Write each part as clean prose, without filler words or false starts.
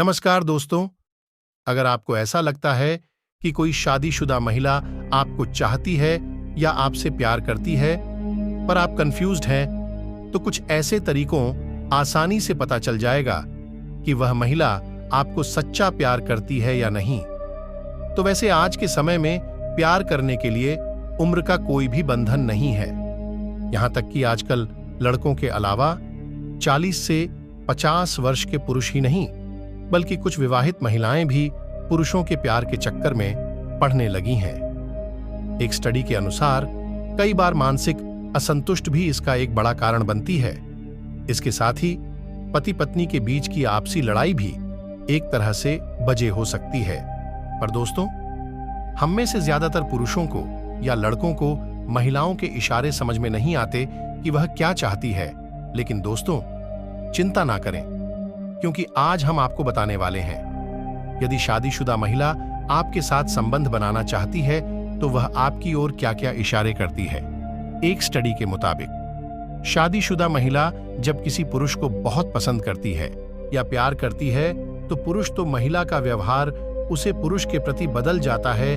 नमस्कार दोस्तों। अगर आपको ऐसा लगता है कि कोई शादीशुदा महिला आपको चाहती है या आपसे प्यार करती है, पर आप कंफ्यूज्ड हैं, तो कुछ ऐसे तरीकों आसानी से पता चल जाएगा कि वह महिला आपको सच्चा प्यार करती है या नहीं। तो वैसे आज के समय में प्यार करने के लिए उम्र का कोई भी बंधन नहीं है। यहां तक कि आजकल लड़कों के अलावा 40 से 50 वर्ष के पुरुष ही नहीं, बल्कि कुछ विवाहित महिलाएं भी पुरुषों के प्यार के चक्कर में पड़ने लगी हैं। एक स्टडी के अनुसार कई बार मानसिक असंतुष्ट भी इसका एक बड़ा कारण बनती है। इसके साथ ही पति पत्नी के बीच की आपसी लड़ाई भी एक तरह से वजह हो सकती है। पर दोस्तों, हम में से ज्यादातर पुरुषों को या लड़कों को महिलाओं के इशारे समझ में नहीं आते कि वह क्या चाहती है। लेकिन दोस्तों, चिंता ना करें, क्योंकि आज हम आपको बताने वाले हैं, यदि शादीशुदा महिला आपके साथ संबंध बनाना चाहती है तो वह आपकी ओर क्या-क्या इशारे करती है। एक स्टडी के मुताबिक शादीशुदा महिला जब किसी पुरुष को बहुत पसंद करती है या प्यार करती है, तो पुरुष तो महिला का व्यवहार उसे पुरुष के प्रति बदल जाता है,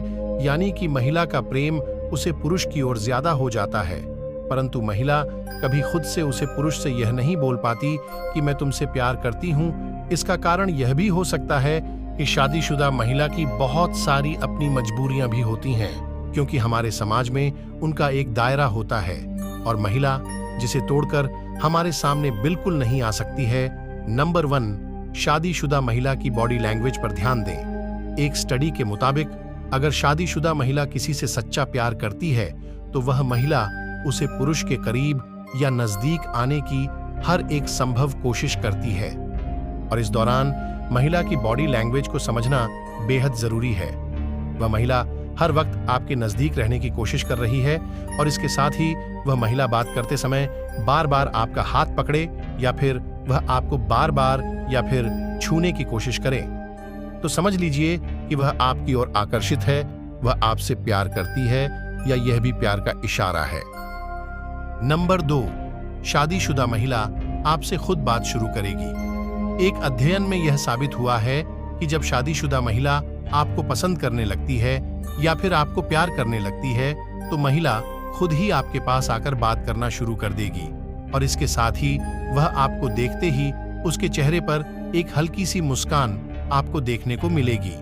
यानी कि महिला का प्रेम उसे पुरुष की ओर ज्यादा हो जाता है। परंतु महिला कभी खुद से उसे पुरुष से यह नहीं बोल पाती कि मैं तुमसे प्यार करती हूं। इसका कारण यह भी हो सकता है कि शादीशुदा महिला की बहुत सारी अपनी मजबूरियां भी होती हैं, क्योंकि हमारे समाज में उनका एक दायरा होता है और महिला जिसे तोड़कर हमारे सामने बिल्कुल नहीं आ सकती है। नंबर 1, शादीशुदा महिला की बॉडी लैंग्वेज पर ध्यान दें। एक स्टडी के मुताबिक अगर शादीशुदा महिला किसी से सच्चा प्यार करती है तो वह महिला उसे पुरुष के करीब या नजदीक आने की हर एक संभव कोशिश करती है, और इस दौरान महिला की बॉडी लैंग्वेज को समझना बेहद जरूरी है। वह महिला हर वक्त आपके नजदीक रहने की कोशिश कर रही है, और इसके साथ ही वह महिला बात करते समय बार बार आपका हाथ पकड़े या फिर वह आपको बार बार या फिर छूने की कोशिश करे, तो समझ लीजिए कि वह आपकी ओर आकर्षित है, वह आपसे प्यार करती है या यह भी प्यार का इशारा है। नंबर 2, शादीशुदा महिला आपसे खुद बात शुरू करेगी। एक अध्ययन में यह साबित हुआ है कि जब शादीशुदा महिला आपको पसंद करने लगती है या फिर आपको प्यार करने लगती है, तो महिला खुद ही आपके पास आकर बात करना शुरू कर देगी, और इसके साथ ही वह आपको देखते ही उसके चेहरे पर एक हल्की सी मुस्कान आपको देखने को मिलेगी।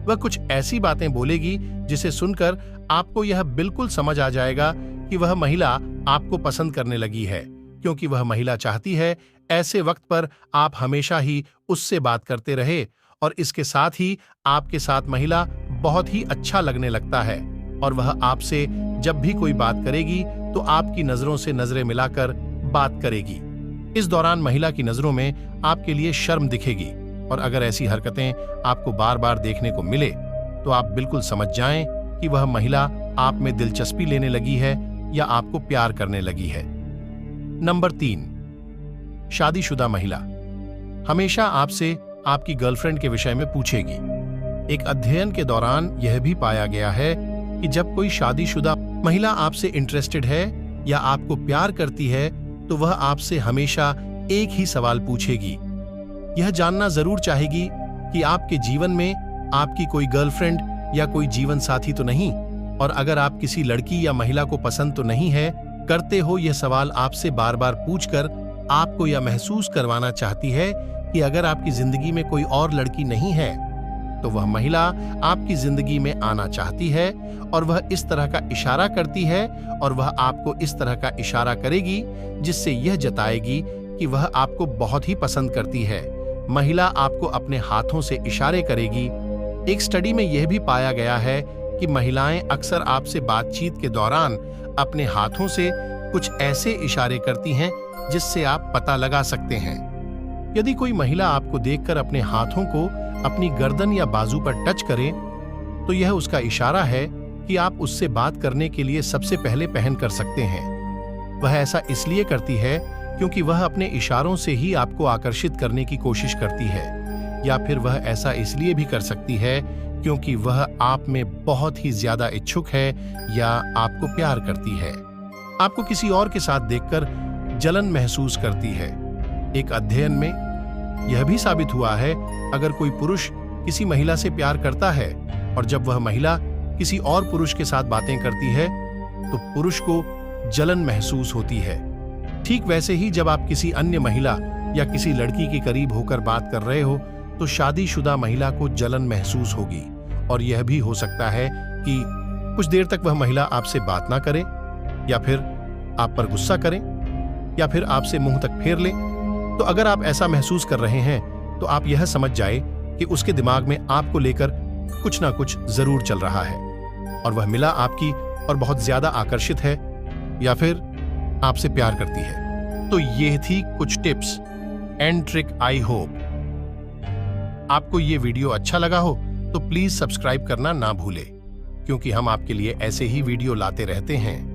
वह कुछ ऐसी बातें बोलेगी जिसे सुनकर आपको यह बिल्कुल समझ आ जाएगा कि वह महिला आपको पसंद करने लगी है, क्योंकि वह महिला चाहती है ऐसे वक्त पर आप हमेशा ही उससे बात करते रहे, और इसके साथ ही आपके साथ महिला बहुत ही अच्छा लगने लगता है, और वह आपसे जब भी कोई बात करेगी तो आपकी नजरों से नजरें मिलाकर बात करेगी। इस दौरान महिला की नजरों में आपके लिए शर्म दिखेगी, और अगर ऐसी हरकतें आपको बार बार देखने को मिले तो आप बिल्कुल समझ जाएं कि वह महिला आप में दिलचस्पी लेने लगी है या आपको प्यार करने लगी है। नंबर 3, शादीशुदा महिला हमेशा आपसे आपकी गर्लफ्रेंड के विषय में पूछेगी। एक अध्ययन के दौरान यह भी पाया गया है कि जब कोई शादीशुदा महिला आपसे इंटरेस्टेड है या आपको प्यार करती है, तो वह आपसे हमेशा एक ही सवाल पूछेगी। यह जानना जरूर चाहेगी कि आपके जीवन में आपकी कोई गर्लफ्रेंड या कोई जीवन साथी तो नहीं, और अगर आप किसी लड़की या महिला को पसंद तो नहीं है करते हो। यह सवाल आपसे बार बार पूछकर आपको यह महसूस करवाना चाहती है कि अगर आपकी जिंदगी में कोई और लड़की नहीं है तो वह महिला आपकी जिंदगी में आना चाहती है, और वह इस तरह का इशारा करती है, और वह आपको इस तरह का इशारा करेगी जिससे यह जताएगी कि वह आपको बहुत ही पसंद करती है। महिला आपको अपने हाथों से इशारे करेगी। एक स्टडी में यह भी पाया गया है कि महिलाएं अक्सर आपसे बातचीत के दौरान अपने हाथों से कुछ ऐसे इशारे करती हैं जिससे आप पता लगा सकते हैं। यदि कोई महिला आपको देखकर अपने हाथों को अपनी गर्दन या बाजू पर टच करे, तो यह उसका इशारा है कि आप उससे बात करने के लिए सबसे पहले पहल कर सकते हैं। वह ऐसा इसलिए करती है क्योंकि वह अपने इशारों से ही आपको आकर्षित करने की कोशिश करती है, या फिर वह ऐसा इसलिए भी कर सकती है क्योंकि वह आप में बहुत ही ज्यादा इच्छुक है या आपको प्यार करती है, आपको किसी और के साथ देखकर जलन महसूस करती है। एक अध्ययन में यह भी साबित हुआ है, अगर कोई पुरुष किसी महिला से प्यार करता है और जब वह महिला किसी और पुरुष के साथ बातें करती है तो पुरुष को जलन महसूस होती है। ठीक वैसे ही जब आप किसी अन्य महिला या किसी लड़की के करीब होकर बात कर रहे हो तो शादीशुदा महिला को जलन महसूस होगी और यह भी हो सकता है कि कुछ देर तक वह महिला आपसे बात ना करे या फिर आप पर गुस्सा करें या फिर आपसे मुंह तक फेर ले। तो अगर आप ऐसा महसूस कर रहे हैं तो आप यह समझ जाए कि उसके दिमाग में आपको लेकर कुछ ना कुछ जरूर चल रहा है और वह मिला आपकी और बहुत ज्यादा आकर्षित है या फिर आपसे प्यार करती है। तो ये थी कुछ tips and trick. I hope आपको ये वीडियो अच्छा लगा हो तो प्लीज सब्सक्राइब करना ना भूले, क्योंकि हम आपके लिए ऐसे ही वीडियो लाते रहते हैं।